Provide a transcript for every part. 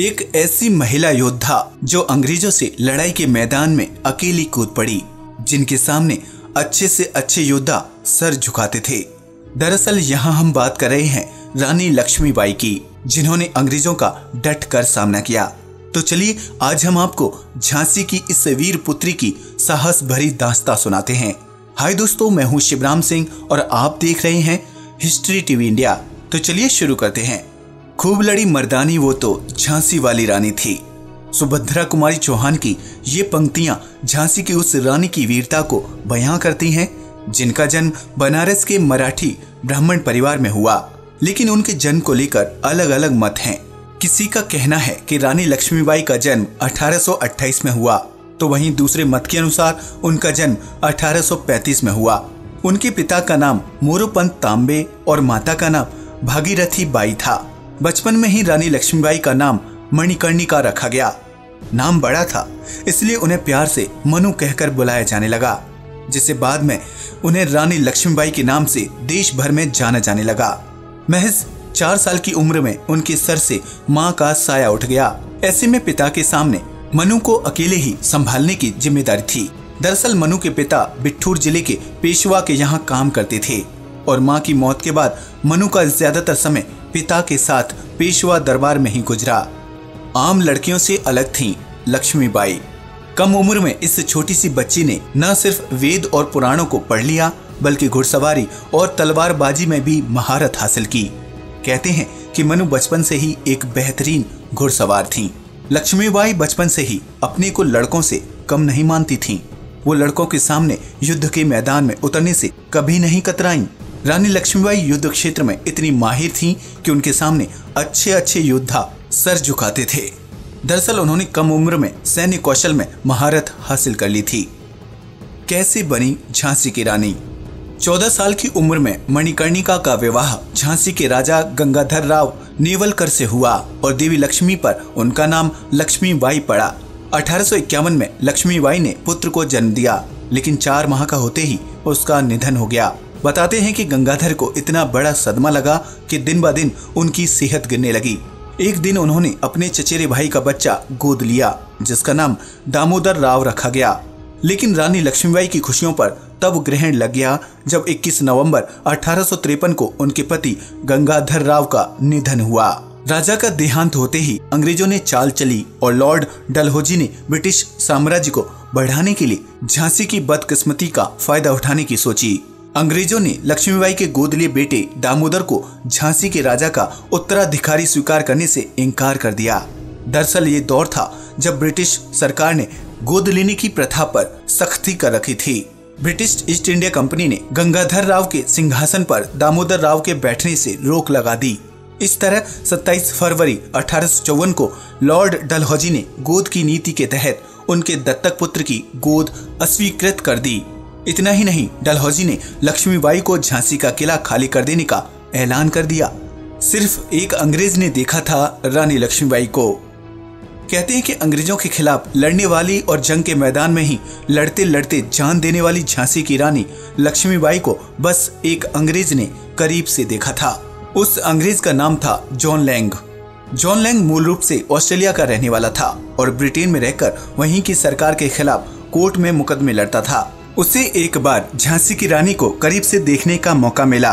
एक ऐसी महिला योद्धा जो अंग्रेजों से लड़ाई के मैदान में अकेली कूद पड़ी, जिनके सामने अच्छे से अच्छे योद्धा सर झुकाते थे। दरअसल यहाँ हम बात कर रहे हैं रानी लक्ष्मीबाई की, जिन्होंने अंग्रेजों का डट कर सामना किया। तो चलिए आज हम आपको झांसी की इस वीर पुत्री की साहस भरी दास्तां सुनाते हैं। हाय दोस्तों, मैं हूँ शिवराम सिंह और आप देख रहे हैं हिस्ट्री टीवी इंडिया। तो चलिए शुरू करते हैं। खूब लड़ी मर्दानी वो तो झांसी वाली रानी थी। सुभद्रा कुमारी चौहान की ये पंक्तियां झांसी की उस रानी की वीरता को बयां करती हैं, जिनका जन्म बनारस के मराठी ब्राह्मण परिवार में हुआ। लेकिन उनके जन्म को लेकर अलग अलग मत हैं। किसी का कहना है कि रानी लक्ष्मीबाई का जन्म 1828 में हुआ, तो वहीं दूसरे मत के अनुसार उनका जन्म 1835 में हुआ। उनके पिता का नाम मोरोपंत तांबे और माता का नाम भागीरथी बाई था। बचपन में ही रानी लक्ष्मीबाई का नाम मणिकर्णिका रखा गया। नाम बड़ा था, इसलिए उन्हें प्यार से मनु कहकर बुलाया जाने लगा, जिससे बाद में उन्हें रानी लक्ष्मीबाई के नाम से देश भर में जाना जाने लगा। महज 4 साल की उम्र में उनके सर से माँ का साया उठ गया। ऐसे में पिता के सामने मनु को अकेले ही संभालने की जिम्मेदारी थी। दरअसल मनु के पिता बिठूर जिले के पेशवा के यहाँ काम करते थे और माँ की मौत के बाद मनु का ज्यादातर समय पिता के साथ पेशवा दरबार में ही गुजरा। आम लड़कियों से अलग थीं लक्ष्मीबाई। कम उम्र में इस छोटी सी बच्ची ने न सिर्फ वेद और पुराणों को पढ़ लिया, बल्कि घुड़सवारी और तलवारबाजी में भी महारत हासिल की। कहते हैं कि मनु बचपन से ही एक बेहतरीन घुड़सवार थीं। लक्ष्मीबाई बचपन से ही अपने को लड़कों से कम नहीं मानती थीं। वो लड़कों के सामने युद्ध के मैदान में उतरने से कभी नहीं कतराईं। रानी लक्ष्मीबाई युद्ध क्षेत्र में इतनी माहिर थीं कि उनके सामने अच्छे अच्छे योद्धा सर झुकाते थे। दरअसल उन्होंने कम उम्र में सैन्य कौशल में महारत हासिल कर ली थी। कैसे बनी झांसी की रानी? 14 साल की उम्र में मणिकर्णिका का विवाह झांसी के राजा गंगाधर राव नेवलकर से हुआ और देवी लक्ष्मी पर उनका नाम लक्ष्मीबाई पड़ा। 1851 में लक्ष्मीबाई ने पुत्र को जन्म दिया, लेकिन 4 माह का होते ही उसका निधन हो गया। बताते हैं कि गंगाधर को इतना बड़ा सदमा लगा कि दिन ब दिन उनकी सेहत गिरने लगी। एक दिन उन्होंने अपने चचेरे भाई का बच्चा गोद लिया, जिसका नाम दामोदर राव रखा गया। लेकिन रानी लक्ष्मीबाई की खुशियों पर तब ग्रहण लग गया जब 21 नवंबर 1853 को उनके पति गंगाधर राव का निधन हुआ। राजा का देहांत होते ही अंग्रेजों ने चाल चली और लॉर्ड डलहौजी ने ब्रिटिश साम्राज्य को बढ़ाने के लिए झांसी की बदकिस्मती का फायदा उठाने की सोची। अंग्रेजों ने लक्ष्मीबाई के गोद लिए बेटे दामोदर को झांसी के राजा का उत्तराधिकारी स्वीकार करने से इनकार कर दिया। दरअसल ये दौर था जब ब्रिटिश सरकार ने गोद लेने की प्रथा पर सख्ती कर रखी थी। ब्रिटिश ईस्ट इंडिया कंपनी ने गंगाधर राव के सिंहासन पर दामोदर राव के बैठने से रोक लगा दी। इस तरह 27 फरवरी 1854 को लॉर्ड डलहौजी ने गोद की नीति के तहत उनके दत्तक पुत्र की गोद अस्वीकृत कर दी। इतना ही नहीं, डलहौजी ने लक्ष्मीबाई को झांसी का किला खाली कर देने का ऐलान कर दिया। सिर्फ एक अंग्रेज ने देखा था रानी लक्ष्मीबाई को। कहते हैं कि अंग्रेजों के खिलाफ लड़ने वाली और जंग के मैदान में ही लड़ते लड़ते जान देने वाली झांसी की रानी लक्ष्मीबाई को बस एक अंग्रेज ने करीब से देखा था। उस अंग्रेज का नाम था जॉन लैंग। जॉन लैंग मूल रूप से ऑस्ट्रेलिया का रहने वाला था और ब्रिटेन में रहकर वहीं की सरकार के खिलाफ कोर्ट में मुकदमे लड़ता था। उसे एक बार झांसी की रानी को करीब से देखने का मौका मिला।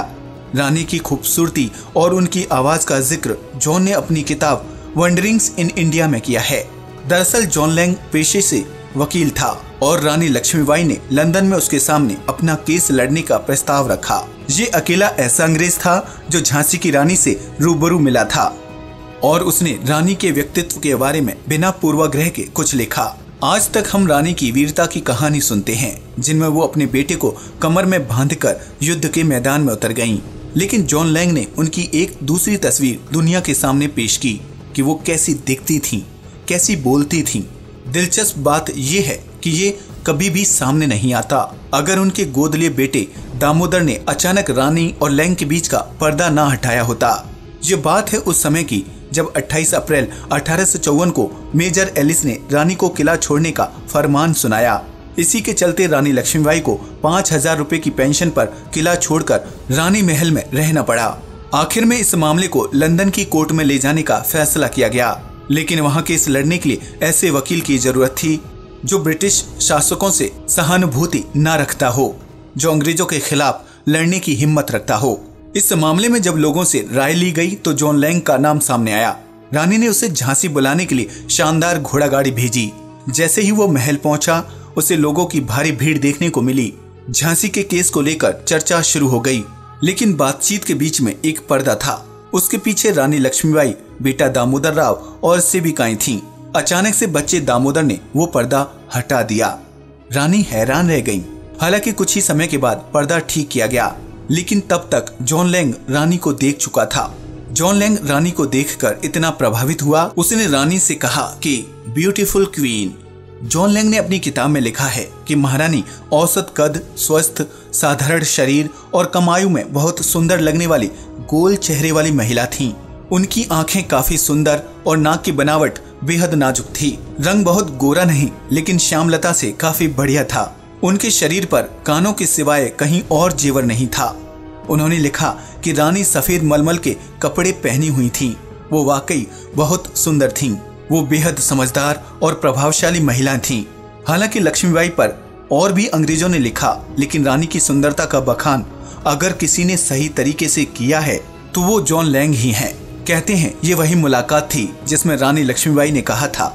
रानी की खूबसूरती और उनकी आवाज का जिक्र जॉन ने अपनी किताब वंडरिंग्स इन इंडिया में किया है। दरअसल जॉन लैंग पेशे से वकील था और रानी लक्ष्मीबाई ने लंदन में उसके सामने अपना केस लड़ने का प्रस्ताव रखा। ये अकेला ऐसा अंग्रेज था जो झांसी की रानी से रूबरू मिला था और उसने रानी के व्यक्तित्व के बारे में बिना पूर्वाग्रह के कुछ लिखा। आज तक हम रानी की वीरता की कहानी सुनते हैं, जिनमें वो अपने बेटे को कमर में बांधकर युद्ध के मैदान में उतर गईं। लेकिन जॉन लैंग ने उनकी एक दूसरी तस्वीर दुनिया के सामने पेश की कि वो कैसी दिखती थीं, कैसी बोलती थीं। दिलचस्प बात ये है कि ये कभी भी सामने नहीं आता। अगर उनके गोद लिए बेटे दामोदर ने अचानक रानी और लैंग के बीच का पर्दा ना हटाया होता। ये बात है उस समय की जब 28 अप्रैल 1854 को मेजर एलिस ने रानी को किला छोड़ने का फरमान सुनाया। इसी के चलते रानी लक्ष्मीबाई को 5000 रुपए की पेंशन पर किला छोड़कर रानी महल में रहना पड़ा। आखिर में इस मामले को लंदन की कोर्ट में ले जाने का फैसला किया गया। लेकिन वहाँ केस लड़ने के लिए ऐसे वकील की जरूरत थी जो ब्रिटिश शासकों से सहानुभूति न रखता हो, जो अंग्रेजों के खिलाफ लड़ने की हिम्मत रखता हो। इस मामले में जब लोगों से राय ली गई तो जॉन लैंग का नाम सामने आया। रानी ने उसे झांसी बुलाने के लिए शानदार घोड़ा गाड़ी भेजी। जैसे ही वो महल पहुंचा, उसे लोगों की भारी भीड़ देखने को मिली। झांसी के केस को लेकर चर्चा शुरू हो गई, लेकिन बातचीत के बीच में एक पर्दा था। उसके पीछे रानी लक्ष्मीबाई, बेटा दामोदर राव और सेविकाएं थीं। अचानक से बच्चे दामोदर ने वो पर्दा हटा दिया। रानी हैरान रह गईं। हालांकि कुछ ही समय के बाद पर्दा ठीक किया गया, लेकिन तब तक जॉन लैंग रानी को देख चुका था। जॉन लैंग रानी को देखकर इतना प्रभावित हुआ, उसने रानी से कहा कि ब्यूटीफुल क्वीन। जॉन लैंग ने अपनी किताब में लिखा है कि महारानी औसत कद, स्वस्थ, साधारण शरीर और कम आयु में बहुत सुंदर लगने वाली गोल चेहरे वाली महिला थीं। उनकी आंखें काफी सुंदर और नाक की बनावट बेहद नाजुक थी। रंग बहुत गोरा नहीं, लेकिन श्यामलता से काफी बढ़िया था। उनके शरीर पर कानों के सिवाय कहीं और जेवर नहीं था। उन्होंने लिखा कि रानी सफेद मलमल के कपड़े पहनी हुई थीं। वो वाकई बहुत सुंदर थीं। वो बेहद समझदार और प्रभावशाली महिला थीं। हालांकि लक्ष्मीबाई पर और भी अंग्रेजों ने लिखा, लेकिन रानी की सुंदरता का बखान अगर किसी ने सही तरीके से किया है तो वो जॉन लैंग ही हैं। कहते हैं ये वही मुलाकात थी जिसमें रानी लक्ष्मीबाई ने कहा था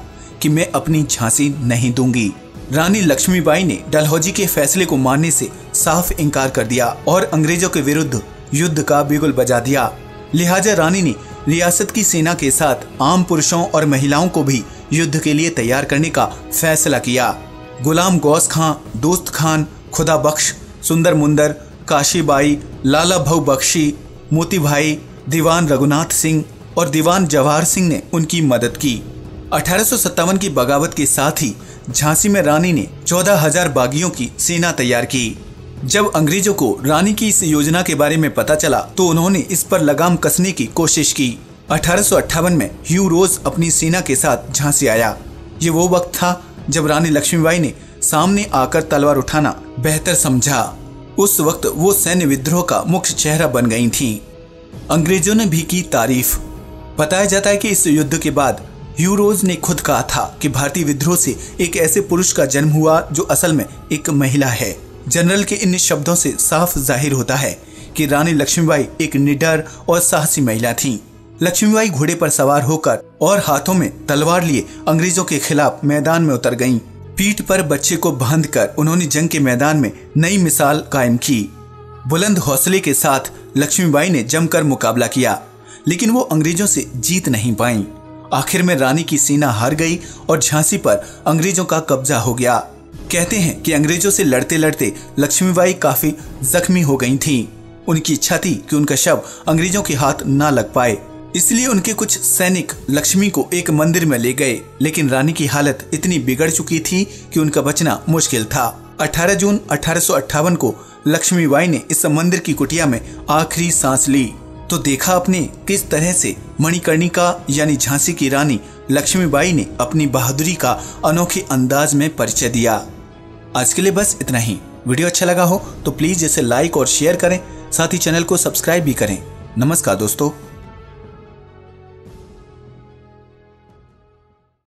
कि मैं अपनी झांसी नहीं दूंगी। रानी लक्ष्मीबाई ने डलहौजी के फैसले को मानने से साफ इनकार कर दिया और अंग्रेजों के विरुद्ध युद्ध का बिगुल बजा दिया। लिहाजा रानी ने रियासत की सेना के साथ आम पुरुषों और महिलाओं को भी युद्ध के लिए तैयार करने का फैसला किया। गुलाम गौस खां, दोस्त खान, खुदा बख्श, सुंदर मुंदर, काशीबाई, लाला भाऊ बख्शी, मोती भाई, दीवान रघुनाथ सिंह और दीवान जवाहर सिंह ने उनकी मदद की। 1857 की बगावत के साथ ही झांसी में रानी ने 14,000 बागियों की सेना तैयार की। जब अंग्रेजों को रानी की इस योजना के बारे में पता चला तो उन्होंने इस पर लगाम कसने की कोशिश की। 1858 में ह्यू रोज अपनी सेना के साथ झांसी आया। ये वो वक्त था जब रानी लक्ष्मीबाई ने सामने आकर तलवार उठाना बेहतर समझा। उस वक्त वो सैन्य विद्रोह का मुख्य चेहरा बन गई थीं। अंग्रेजों ने भी की तारीफ। बताया जाता है कि इस युद्ध के बाद ह्यू रोज ने खुद कहा था कि भारतीय विद्रोह से एक ऐसे पुरुष का जन्म हुआ जो असल में एक महिला है। जनरल के इन शब्दों से साफ जाहिर होता है कि रानी लक्ष्मीबाई एक निडर और साहसी महिला थीं। लक्ष्मीबाई घोड़े पर सवार होकर और हाथों में तलवार लिए अंग्रेजों के खिलाफ मैदान में उतर गईं। पीठ पर बच्चे को बांधकर उन्होंने जंग के मैदान में नई मिसाल कायम की। बुलंद हौसले के साथ लक्ष्मीबाई ने जमकर मुकाबला किया, लेकिन वो अंग्रेजों से जीत नहीं पाईं। आखिर में रानी की सेना हार गई और झांसी पर अंग्रेजों का कब्जा हो गया। कहते हैं कि अंग्रेजों से लड़ते लड़ते लक्ष्मीबाई काफी जख्मी हो गई थीं। उनकी इच्छा थी कि उनका शव अंग्रेजों के हाथ ना लग पाए, इसलिए उनके कुछ सैनिक लक्ष्मी को एक मंदिर में ले गए, लेकिन रानी की हालत इतनी बिगड़ चुकी थी कि उनका बचना मुश्किल था। 18 जून 1858 को लक्ष्मीबाई ने इस मंदिर की कुटिया में आखिरी सांस ली। तो देखा आपने किस तरह से मणिकर्णिका यानी झांसी की रानी लक्ष्मीबाई ने अपनी बहादुरी का अनोखे अंदाज में परिचय दिया। आज के लिए बस इतना ही। वीडियो अच्छा लगा हो तो प्लीज इसे लाइक और शेयर करें, साथ ही चैनल को सब्सक्राइब भी करें। नमस्कार दोस्तों।